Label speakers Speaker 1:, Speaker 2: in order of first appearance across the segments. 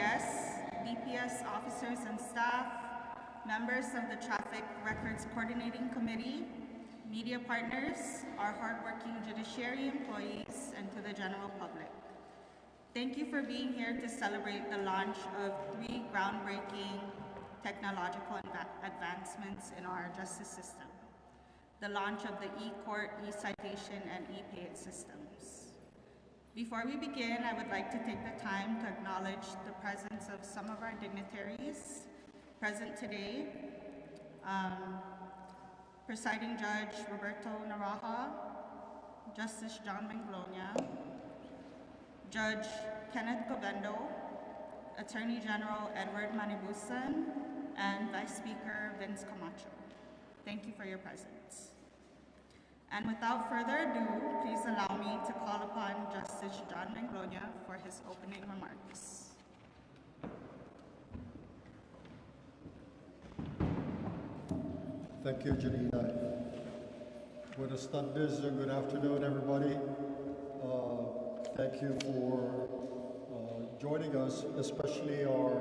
Speaker 1: guests, DPS officers and staff, members of the Traffic Records Coordinating Committee, media partners, our hardworking judiciary employees, and to the general public. Thank you for being here to celebrate the launch of 3 groundbreaking technological advancements in our justice system. The launch of the e-court, e-citation, and e-payit systems. Before we begin, I would like to take the time to acknowledge the presence of some of our dignitaries present today. Presiding Judge Roberto Naraha, Justice John Manglonia, Judge Kenneth Govendo, Attorney General Edward Manibusan, and Vice Speaker Vince Camacho. Thank you for your presence. And without further ado, please allow me to call upon Justice John Manglonia for his opening remarks.
Speaker 2: Thank you, Janina. Buenas tardes, good afternoon, everybody. Thank you for joining us, especially our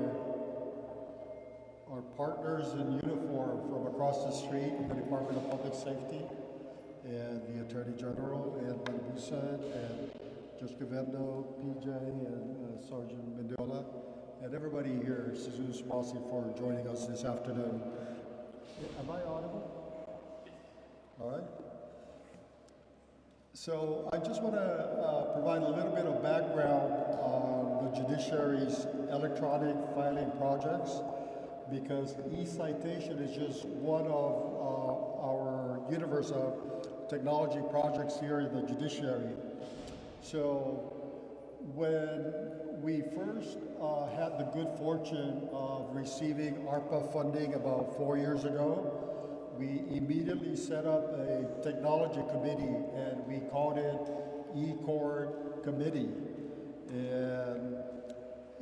Speaker 2: partners in uniform from across the street, the Department of Public Safety, and the Attorney General, and Manibusan, and Judge Govendo, PJ, and Sergeant Mendiola, and everybody here, Suzu Spasi, for joining us this afternoon. Am I audible? All right. So I just want to provide a little bit of background on the Judiciary's electronic filing projects, because e-citation is just one of our universe of technology projects here in the Judiciary. So when we first had the good fortune of receiving ARPA funding about 4 years ago, we immediately set up a technology committee, and we called it e-court committee. And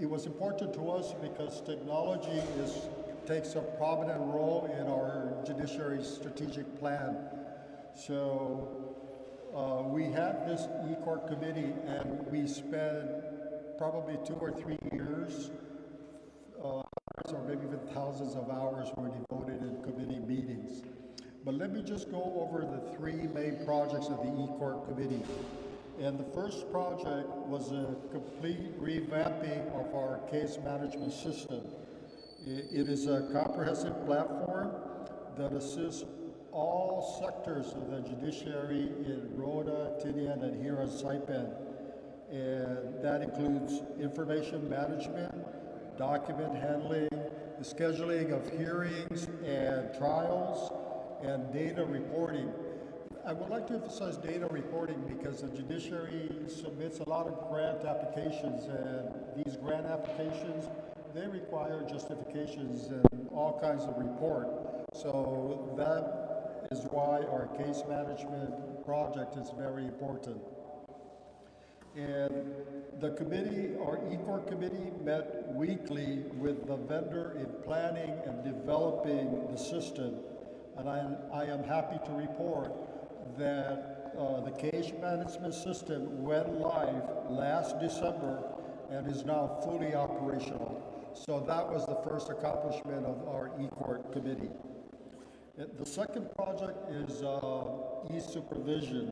Speaker 2: it was important to us because technology takes a prominent role in our judiciary strategic plan. So we had this e-court committee, and we spent probably 2 or 3 years, or maybe even thousands of hours were devoted in committee meetings. But let me just go over the 3 main projects of the e-court committee. And the first project was a complete revamping of our case management system. It is a comprehensive platform that assists all sectors of the judiciary in Rota, Tinian, and here on Saipan. And that includes information management, document handling, the scheduling of hearings and trials, and data reporting. I would like to emphasize data reporting because the judiciary submits a lot of grant applications, and these grant applications, they require justifications and all kinds of report. So that is why our case management project is very important. And the committee, our e-court committee, met weekly with the vendor in planning and developing the system. And I am happy to report that the case management system went live last December and is now fully operational. So that was the first accomplishment of our e-court committee. The second project is e-supervision,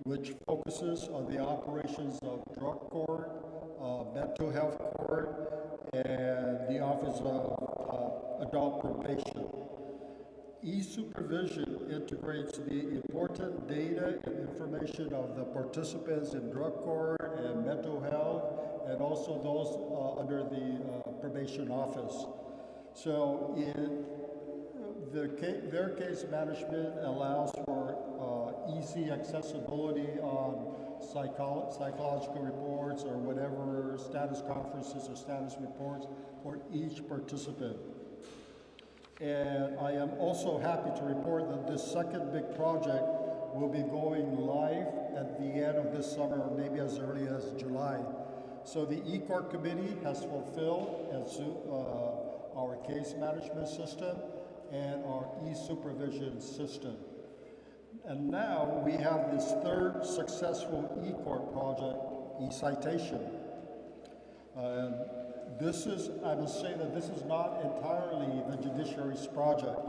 Speaker 2: which focuses on the operations of drug court, mental health court, and the Office of Adult Probation. E-supervision integrates the important data and information of the participants in drug court and mental health, and also those under the probation office. So their case management allows for easy accessibility on psychological reports or whatever status conferences or status reports for each participant. And I am also happy to report that this second big project will be going live at the end of this summer, or maybe as early as July. So the e-court committee has fulfilled our case management system and our e-supervision system. And now we have this third successful e-court project, e-citation. I must say that this is not entirely the judiciary's project.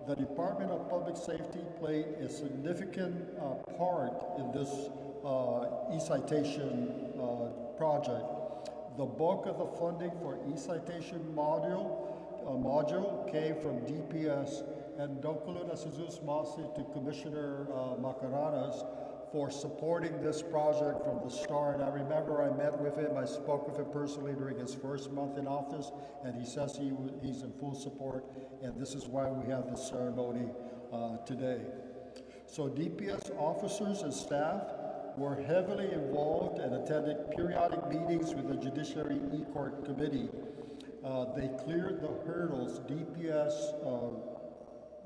Speaker 2: The Department of Public Safety played a significant part in this e-citation project. The bulk of the funding for e-citation module came from DPS, and Donkuluna Suzus Masi to Commissioner Macaranas for supporting this project from the start. I remember I met with him, I spoke with him personally during his first month in office, and he says he's in full support, and this is why we have this ceremony today. So DPS officers and staff were heavily involved and attended periodic meetings with the Judiciary E-Court Committee. They cleared the hurdles, DPS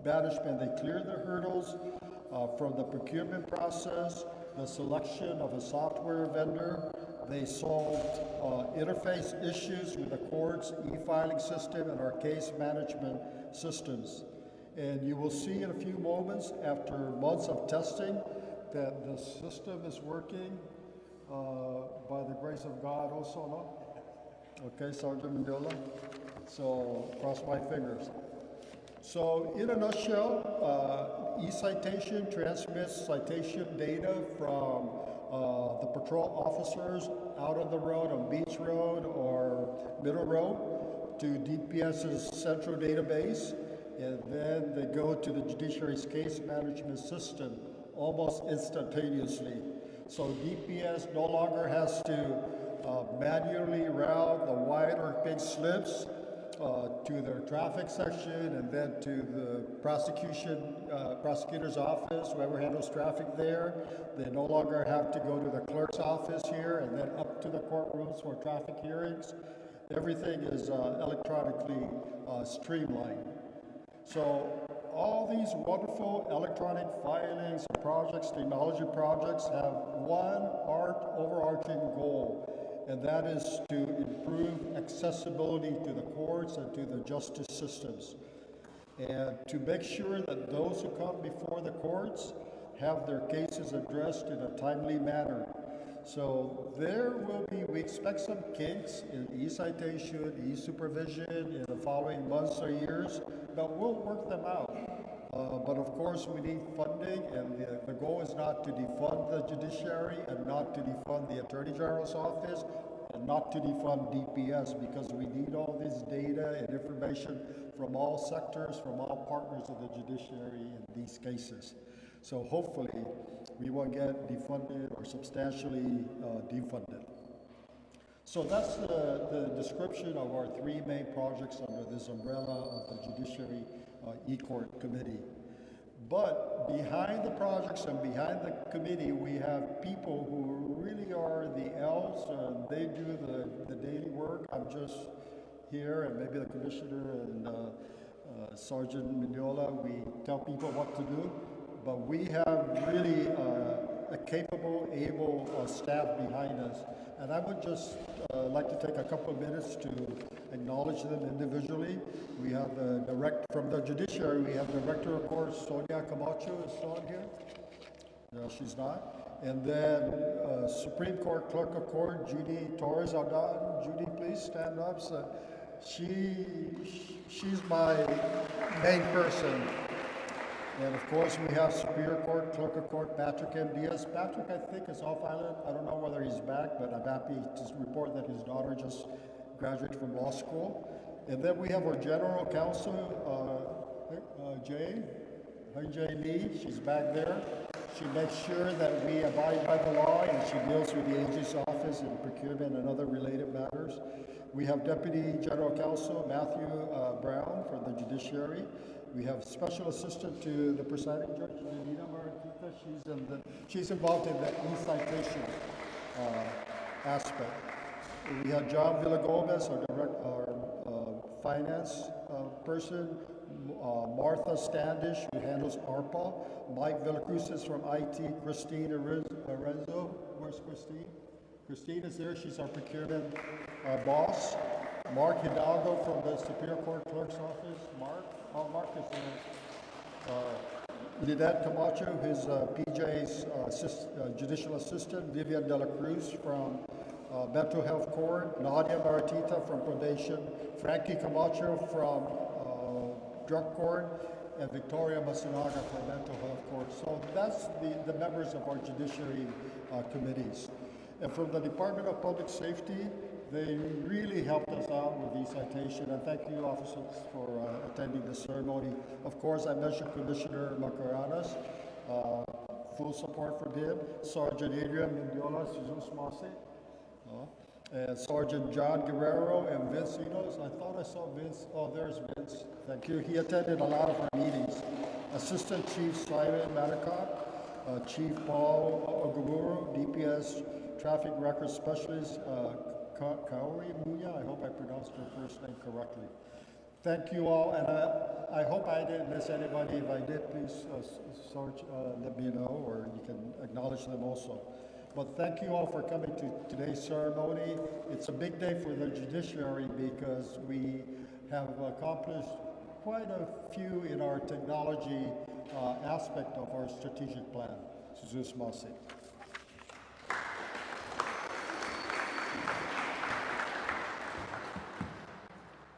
Speaker 2: management, they cleared the hurdles from the procurement process, the selection of a software vendor. They solved interface issues with the court's e-filing system and our case management systems. And you will see in a few moments, after months of testing, that the system is working by the grace of God also, no? Okay, Sergeant Mendola? So, cross my fingers. So, in a nutshell, e-citation transmits citation data from the patrol officers out on the road, on Beach Road or Middle Road, to DPS's central database, and then they go to the Judiciary's case management system almost instantaneously. So DPS no longer has to manually route the white or pink slips to their traffic section and then to the prosecutor's office, whoever handles traffic there. They no longer have to go to the clerk's office here and then up to the courtrooms for traffic hearings. Everything is electronically streamlined. So all these wonderful electronic filings and projects, technology projects, have one overarching goal, and that is to improve accessibility to the courts and to the justice systems, and to make sure that those who come before the courts have their cases addressed in a timely manner. So we expect some kinks in e-citation, e-supervision in the following months or years, but we'll work them out. But of course we need funding, and the goal is not to defund the judiciary and not to defund the Attorney General's office and not to defund DPS, because we need all this data and information from all sectors, from all partners of the judiciary in these cases. So hopefully we won't get defunded or substantially defunded. So that's the description of our three main projects under this umbrella of the Judiciary E-Court Committee. But behind the projects and behind the committee, we have people who really are the elves, and they do the daily work. I'm just here, and maybe the commissioner and Sergeant Mignola, we tell people what to do. But we have really a capable, able staff behind us. And I would just like to take a couple of minutes to acknowledge them individually. We have from the Judiciary, we have Director of Court Sonia Camacho is still on here. No, she's not. And then Supreme Court Clerk of Court Judy Torres Aldan. Judy, please stand up. So she's my main person. And of course, we have Superior Court, Clerk of Court, Patrick M. Diaz. Patrick, I think, is off island. I don't know whether he's back, but I'm happy to report that his daughter just graduated from law school. And then we have our General Counsel, Jay Lee. She's back there. She makes sure that we abide by the law, and she deals with the AG's office and procurement and other related matters. We have Deputy General Counsel Matthew Brown for the Judiciary. We have Special Assistant to the Presiding Judge, Janina Maratita. She's involved in the e-citation aspect. We have John Villagomez, our finance person. Martha Standish, who handles ARPA. Mike Villacruz is from IT. Christine Arezzo. Where's Christine? Christine is there. She's our procurement boss. Mark Hidalgo from the Superior Court Clerk's Office. Mark is there. Lynette Camacho, his PJ's judicial assistant. Vivian De La Cruz from Mental Health Court, Nadia Maratita from Probation, Frankie Camacho from Drug Court, and Victoria Masunaga from Mental Health Court. So that's the members of our judiciary committees. And from the Department of Public Safety, they really helped us out with e-citation, and thank you, officers, for attending the ceremony. Of course, I mentioned Commissioner Macaranas, full support from him, Sergeant Adrian Mendiola, Jesus Mase, and Sergeant John Guerrero and Vince Enos. I thought I saw Vince. Oh, there's Vince. Thank you. He attended a lot of our meetings. Assistant Chief Simon Maddock, Chief Paul Ogumuro, DPS Traffic Records Specialist, Kaori Muya. I hope I pronounced her first name correctly. Thank you all, and I hope I didn't miss anybody. If I did, please let me know, or you can acknowledge them also. But thank you all for coming to today's ceremony. It's a big day for the judiciary because we have accomplished quite a few in our technology aspect of our strategic plan. Suzus Masi.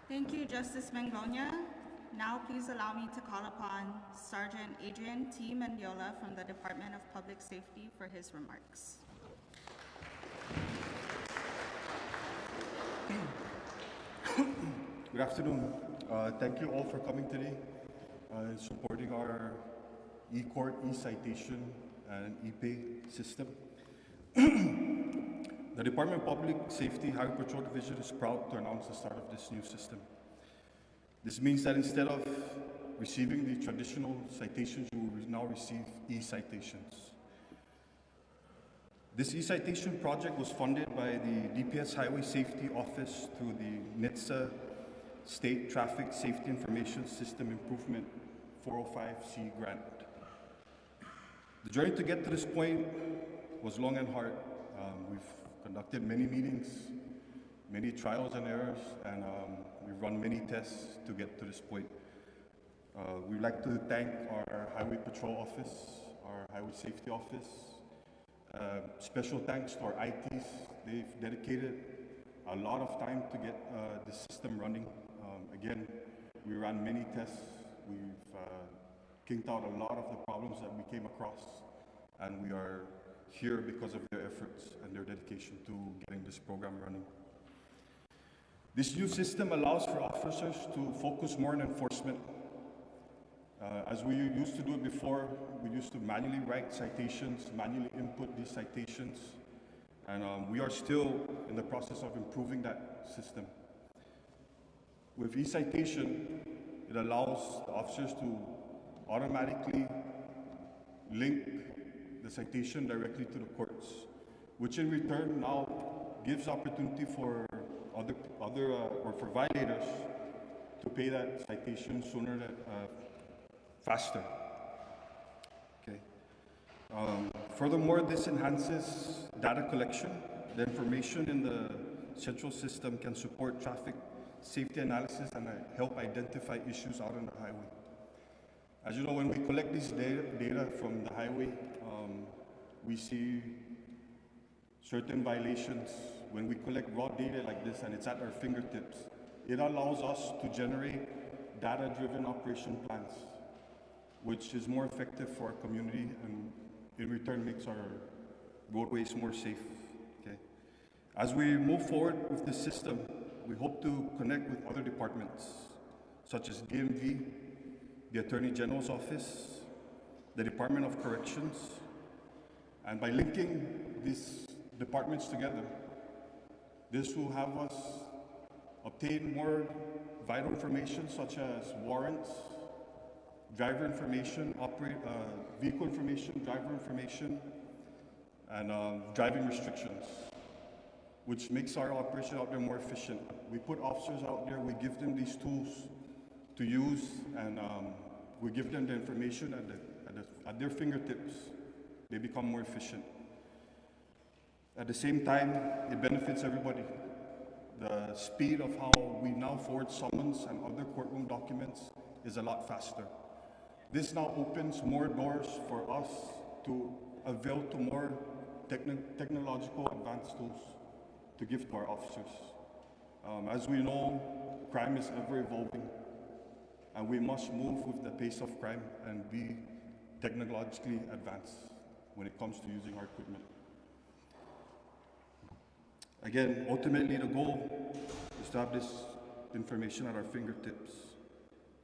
Speaker 1: Thank you, Justice Mangonia. Now, please allow me to call upon Sergeant Adrian T. Mendiola from the Department of Public Safety for his remarks.
Speaker 3: Good afternoon. Thank you all for coming today, supporting our e-court, e-citation, and e-pay system. The Department of Public Safety Highway Patrol Division is proud to announce the start of this new system. This means that instead of receiving the traditional citations, you will now receive e-citations. This e-citation project was funded by the DPS Highway Safety Office through the NHTSA State Traffic Safety Information System Improvement 405C grant. The journey to get to this point was long and hard. We've conducted many meetings, many trials and errors, and we've run many tests to get to this point. We'd like to thank our Highway Patrol Office, our Highway Safety Office. Special thanks to our ITs. They've dedicated a lot of time to get the system running. Again, we ran many tests. We've kinked out a lot of the problems that we came across, and we are here because of their efforts and their dedication to getting this program running. This new system allows for officers to focus more on enforcement. As we used to do it before, we used to manually write citations, manually input these citations, and we are still in the process of improving that system. With e-citation, it allows the officers to automatically link the citation directly to the courts, which in return now gives opportunity for for violators to pay that citation sooner than faster. Okay. Furthermore, this enhances data collection. The information in the central system can support traffic safety analysis and help identify issues out on the highway. As you know, when we collect this data from the highway, we see certain violations. When we collect raw data like this and it's at our fingertips, it allows us to generate data-driven operation plans, which is more effective for our community and in return makes our roadways more safe. Okay. As we move forward with this system, we hope to connect with other departments, such as DMV, the Attorney General's Office, the Department of Corrections, and by linking these departments together, this will have us obtain more vital information such as warrants, driver information, vehicle information, driver information, and driving restrictions, which makes our operation out there more efficient. We put officers out there, we give them these tools to use, and we give them the information at their fingertips. They become more efficient. At the same time, it benefits everybody. The speed of how we now forward summons and other courtroom documents is a lot faster. This now opens more doors for us to avail to more technological advanced tools. to give to our officers. As we know, crime is ever evolving, and we must move with the pace of crime and be technologically advanced when it comes to using our equipment. Again, ultimately the goal is to have this information at our fingertips,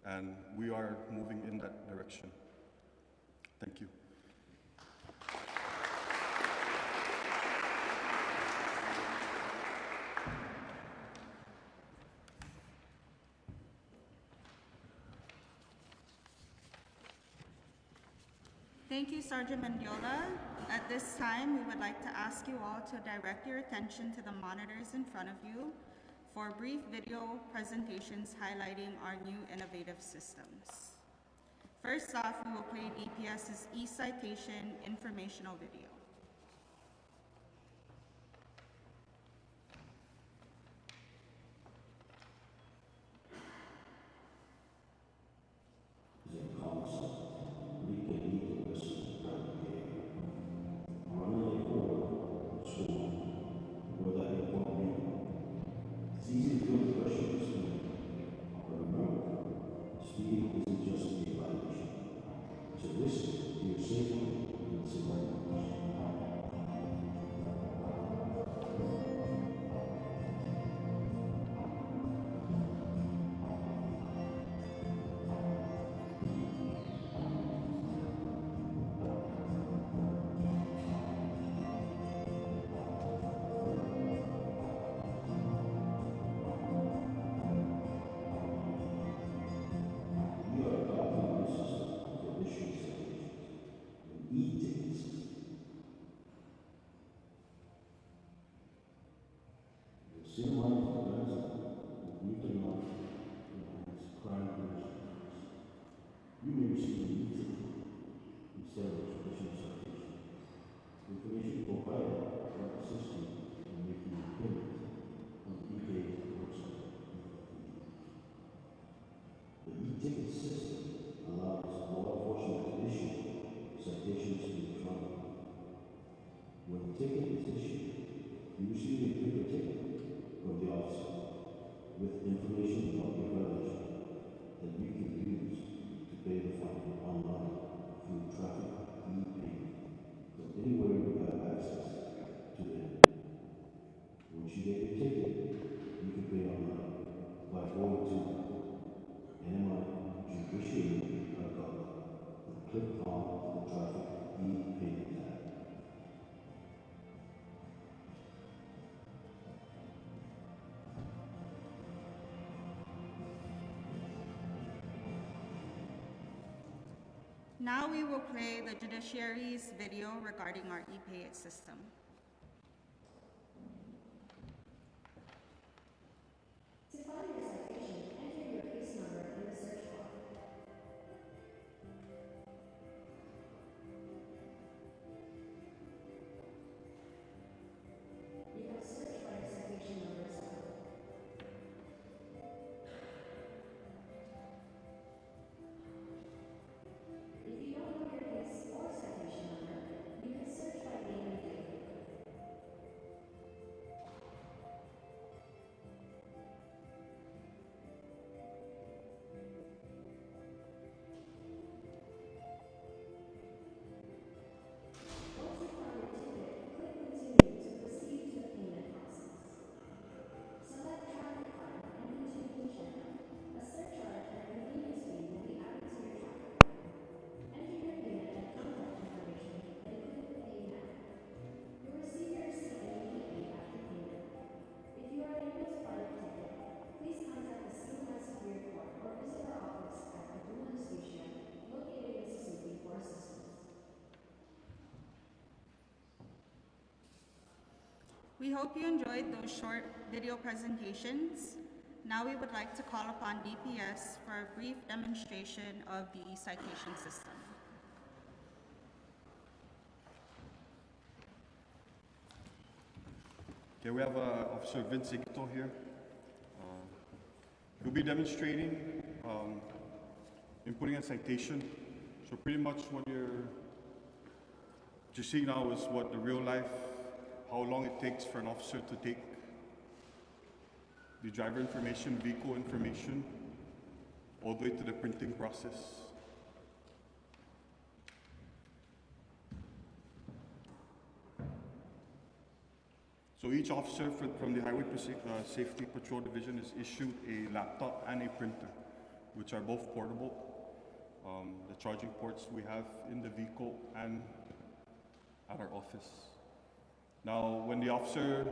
Speaker 3: and we are moving in that direction. Thank you.
Speaker 1: Thank you, Sergeant Mendiola. At this time, we would like to ask you all to direct your attention to the monitors in front of you for brief video presentations highlighting our new innovative systems. First off, we will play DPS's e-citation informational video. Now we will play the Judiciary's video regarding our e-payit system.
Speaker 4: To find your citation, enter your case number in the search bar. You can search by your citation number as well. If you don't know your case or citation number, you can search by name and date. Once you find your ticket, click Continue to proceed to the payment process. Select traffic fine and continue checkout. A surcharge and convenience fee will be added to your traffic fine. Enter your payment and contact information, then click Pay Now. You'll receive your receipt immediately after payment. If you are unable to find your ticket, please contact the CNMI Superior Court or visit our office at Kaduna Judiciary, located in Mississippi, for assistance.
Speaker 1: We hope you enjoyed those short video presentations. Now we would like to call upon DPS for a brief demonstration of the e-citation system.
Speaker 3: Okay, we have Officer Vince Igito here. He'll be demonstrating inputting a citation. So pretty much what you're seeing now is what the real life, how long it takes for an officer to take the driver information, vehicle information, all the way to the printing process. So each officer from the Highway Safety Patrol Division is issued a laptop and a printer, which are both portable. The charging ports we have in the vehicle and at our office. Now, when the officer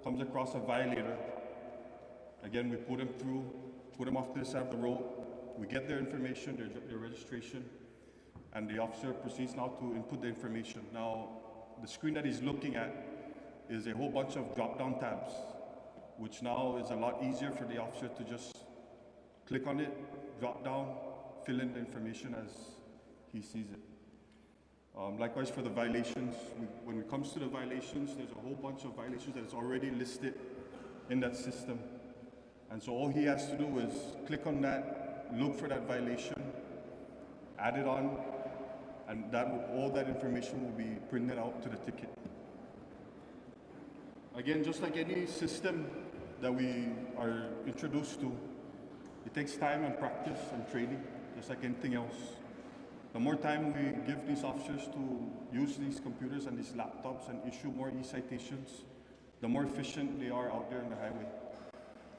Speaker 3: comes across a violator, again, we put them off to the side of the road. We get their information, their registration, and the officer proceeds now to input the information. Now, the screen that he's looking at is a whole bunch of drop-down tabs, which now is a lot easier for the officer to just click on it, drop down, fill in the information as he sees it. Likewise for the violations, when it comes to the violations, there's a whole bunch of violations that is already listed in that system. And so all he has to do is click on that, look for that violation, add it on, and all that information will be printed out to the ticket. Again, just like any system that we are introduced to, it takes time and practice and training, just like anything else. The more time we give these officers to use these computers and these laptops and issue more e-citations, the more efficient they are out there in the highway.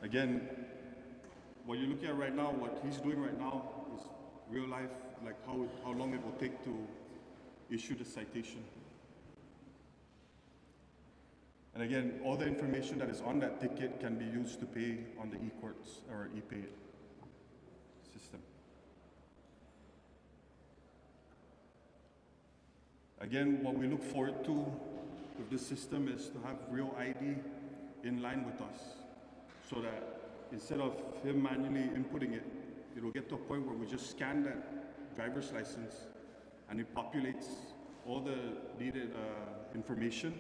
Speaker 3: Again, what you're looking at right now, what he's doing right now is real life, like how long it will take to issue the citation. And again, all the information that is on that ticket can be used to pay on the e-courts or e-payit system. Again, what we look forward to with this system is to have real ID in line with us, so that instead of him manually inputting it, it will get to a point where we just scan that driver's license and it populates all the needed information,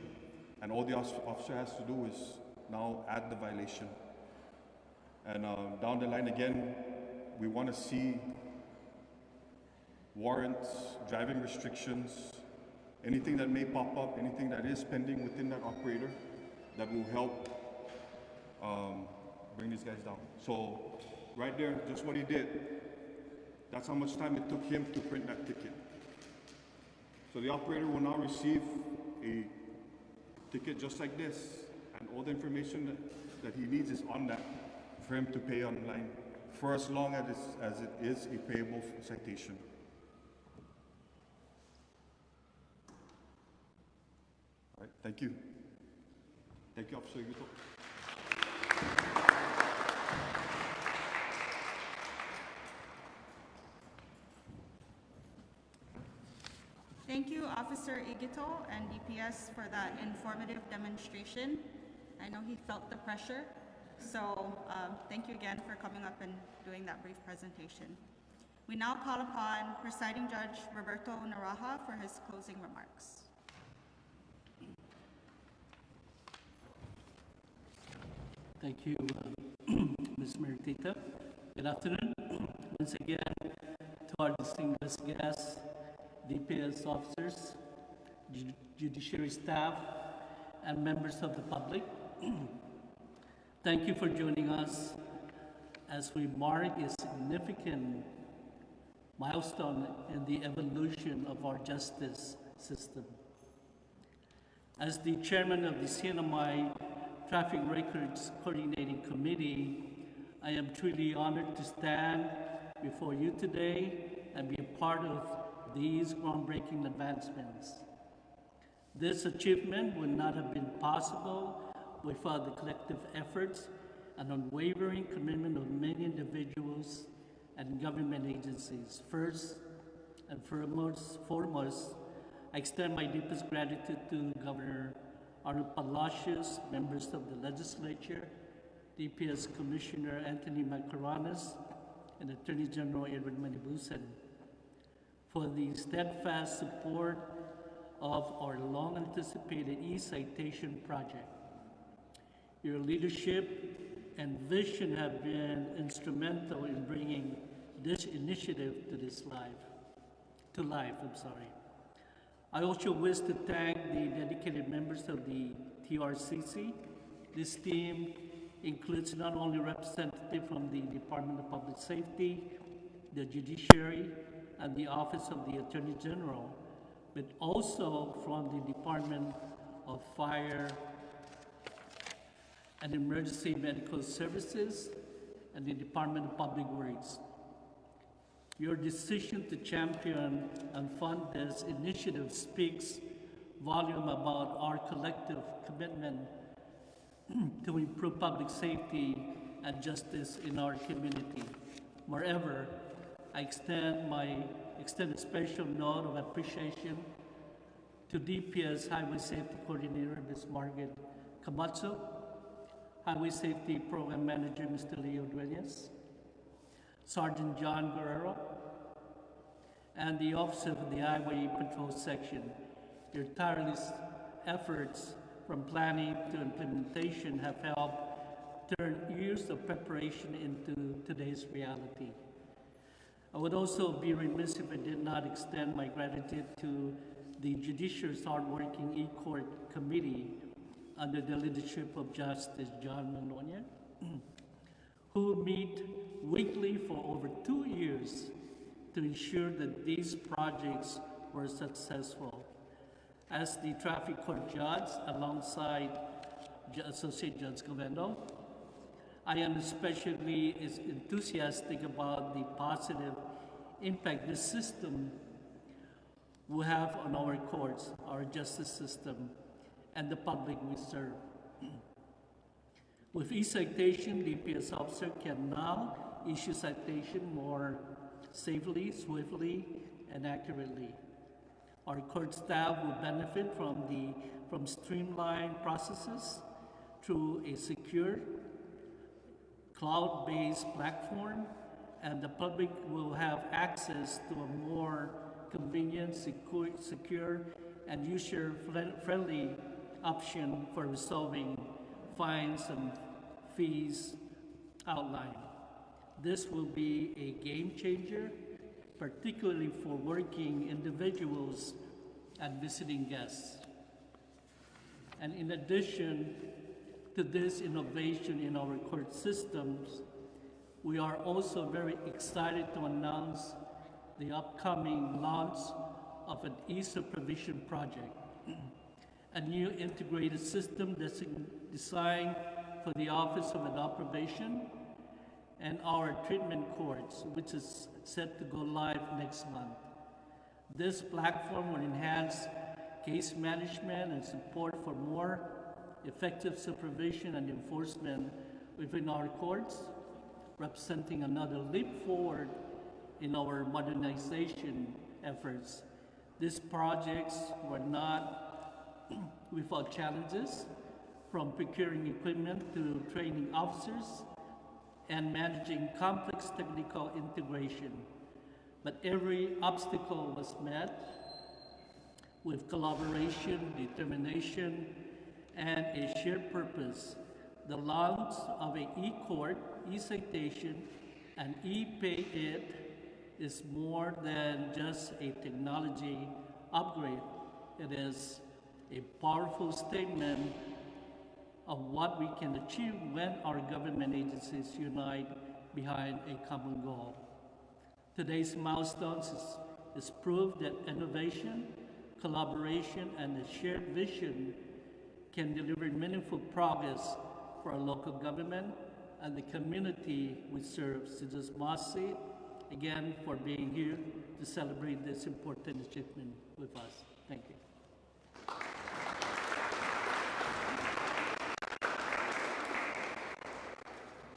Speaker 3: and all the officer has to do is now add the violation. And down the line again, we want to see warrants, driving restrictions, anything that may pop up, anything that is pending within that operator that will help bring these guys down. So right there, just what he did, that's how much time it took him to print that ticket. So the operator will now receive a ticket just like this, and all the information that he needs is on that for him to pay online for as long as it is a payable citation. All right, thank you. Thank you, Officer Yuto.
Speaker 1: Thank you, Officer Igito and DPS, for that informative demonstration. I know he felt the pressure, so thank you again for coming up and doing that brief presentation. We now call upon Presiding Judge Roberto Naraha for his closing remarks.
Speaker 5: Thank you, Ms. Meritita. Good afternoon. Once again, to our distinguished guests, DPS officers, judiciary staff, and members of the public. Thank you for joining us as we mark a significant milestone in the evolution of our justice system. As the chairman of the CNMI Traffic Records Coordinating Committee, I am truly honored to stand before you today and be a part of these groundbreaking advancements. This achievement would not have been possible without the collective efforts and unwavering commitment of many individuals and government agencies. First and foremost, I extend my deepest gratitude to Governor Arnold Palacios, members of the legislature, DPS Commissioner Anthony Macaranas, and Attorney General Edward Manibusan for the steadfast support of our long-anticipated e-citation project. Your leadership and vision have been instrumental in bringing this initiative to life. I also wish to thank the dedicated members of the TRCC. This team includes not only representatives from the Department of Public Safety, the Judiciary, and the Office of the Attorney General, but also from the Department of Fire and Emergency Medical Services and the Department of Public Works. Your decision to champion and fund this initiative speaks volume about our collective commitment to improve public safety and justice in our community. Moreover, I extend a special note of appreciation to DPS Highway Safety Coordinator, Ms. Margaret Camacho, Highway Safety Program Manager, Mr. Leo Duenas, Sergeant John Guerrero, and the Officer of the Highway Patrol Section. Your tireless efforts from planning to implementation have helped turn years of preparation into today's reality. I would also be remiss if I did not extend my gratitude to the Judiciary's hardworking e-court committee under the leadership of Justice John Manonia, who meet weekly for over 2 years to ensure that these projects were successful. As the traffic court judge, alongside Associate Judge Govendo, I am especially enthusiastic about the positive impact this system will have on our courts, our justice system, and the public we serve. With e-citation, DPS officer can now issue citation more safely, swiftly, and accurately. Our court staff will benefit from streamlined processes through a secure, cloud-based platform, and the public will have access to a more convenient, secure, and user-friendly option for resolving fines and fees outlined. This will be a game changer, particularly for working individuals and visiting guests. And in addition to this innovation in our court systems, we are also very excited to announce the upcoming launch of an e-supervision project, a new integrated system that's designed for the Office of Adult Probation and our treatment courts, which is set to go live next month. This platform will enhance case management and support for more effective supervision and enforcement within our courts, representing another leap forward in our modernization efforts. These projects were not without challenges, from procuring equipment to training officers and managing complex technical integration. But every obstacle was met with collaboration, determination, and a shared purpose. The launch of an e-court, e-citation, and e-payit is more than just a technology upgrade. It is a powerful statement of what we can achieve when our government agencies unite behind a common goal. Today's milestones is proof that innovation, collaboration, and a shared vision can deliver meaningful progress for our local government and the community we serve. Citizens Masi, again, for being here to celebrate this important achievement with us. Thank you.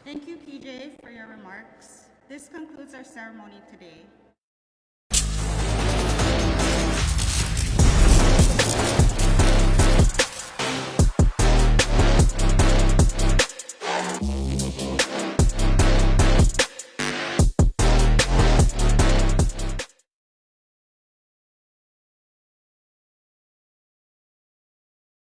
Speaker 1: Thank you, PJ, for your remarks. This concludes our ceremony today.